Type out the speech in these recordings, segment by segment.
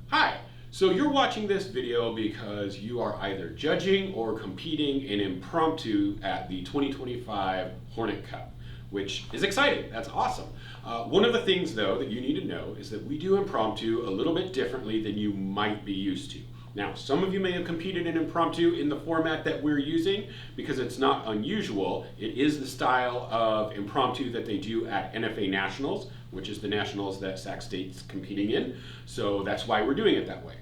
Hi, so you're watching this video because you are either judging or competing in impromptu at the 2025 Hornet Cup, which is exciting. That's awesome. One of the things though that you need to know is that we do impromptu a little bit differently than you might be used to. Now, some of you may have competed in impromptu in the format that we're using because it's not unusual. It is the style of impromptu that they do at NFA Nationals, which is the nationals that Sac State's competing in. So that's why we're doing it that way.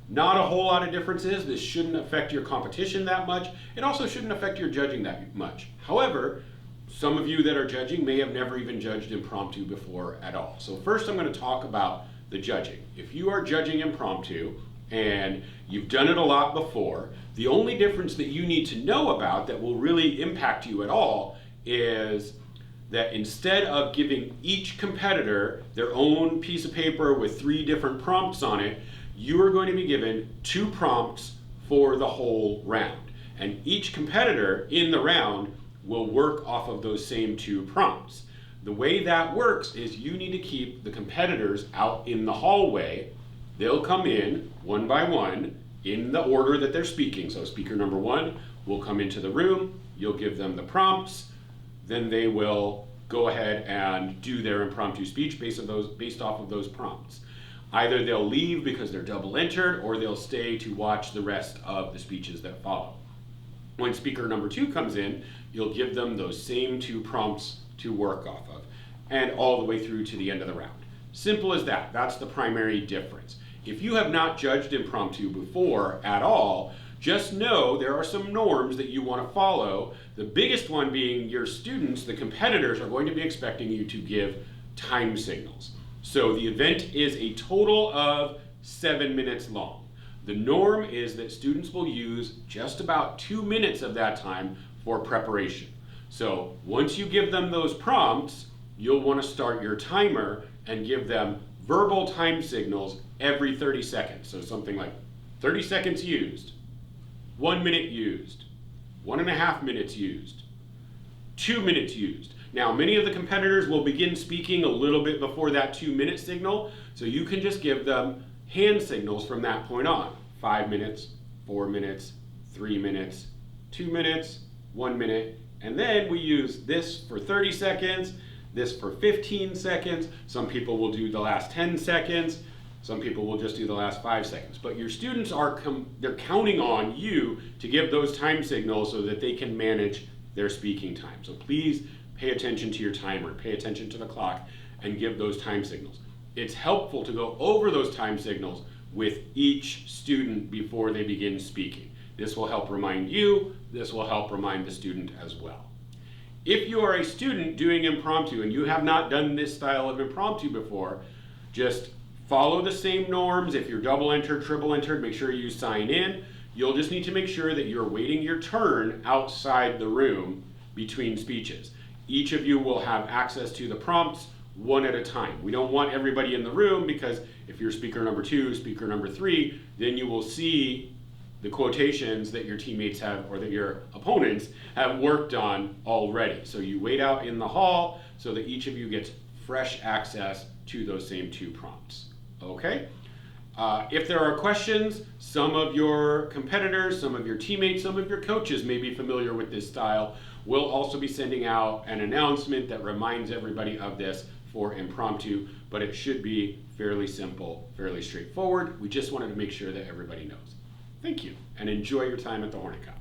Not a whole lot of differences. This shouldn't affect your competition that much. It also shouldn't affect your judging that much. However, some of you that are judging may have never even judged impromptu before at all. So first I'm going to talk about the judging. If you are judging impromptu and you've done it a lot before, the only difference that you need to know about that will really impact you at all is that instead of giving each competitor their own piece of paper with 3 different prompts on it, you are going to be given 2 prompts for the whole round. And each competitor in the round will work off of those same 2 prompts. The way that works is you need to keep the competitors out in the hallway. They'll come in one by one in the order that they're speaking. So speaker number 1 will come into the room, you'll give them the prompts, then they will go ahead and do their impromptu speech based off of those prompts. Either they'll leave because they're double entered or they'll stay to watch the rest of the speeches that follow. When speaker number 2 comes in, you'll give them those same 2 prompts to work off of and all the way through to the end of the round. Simple as that. That's the primary difference. If you have not judged impromptu before at all, just know there are some norms that you want to follow. The biggest one being your students, the competitors, are going to be expecting you to give time signals. So the event is a total of 7 minutes long. The norm is that students will use just about 2 minutes of that time for preparation. So once you give them those prompts, you'll want to start your timer and give them verbal time signals every 30 seconds. So something like 30 seconds used, 1 minute used, 1.5 minutes used, 2 minutes used. Now, many of the competitors will begin speaking a little bit before that 2-minute signal, so you can just give them hand signals from that point on. 5 minutes, 4 minutes, 3 minutes, 2 minutes, 1 minute, and then we use this for 30 seconds, this for 15 seconds. Some people will do the last 10 seconds. Some people will just do the last 5 seconds. But your students they're counting on you to give those time signals so that they can manage their speaking time. So please pay attention to your timer, pay attention to the clock, and give those time signals. It's helpful to go over those time signals with each student before they begin speaking. This will help remind you, this will help remind the student as well. If you are a student doing impromptu and you have not done this style of impromptu before, just follow the same norms. If you're double entered, triple entered, make sure you sign in. You'll just need to make sure that you're waiting your turn outside the room between speeches. Each of you will have access to the prompts one at a time. We don't want everybody in the room because if you're speaker number 2, speaker number 3, then you will see the quotations that your teammates have or that your opponents have worked on already. So you wait out in the hall so that each of you gets fresh access to those same 2 prompts. Okay? If there are questions, some of your competitors, some of your teammates, some of your coaches may be familiar with this style. We'll also be sending out an announcement that reminds everybody of this for impromptu, but it should be fairly simple, fairly straightforward. We just wanted to make sure that everybody knows. Thank you, and enjoy your time at the Hornet Cup.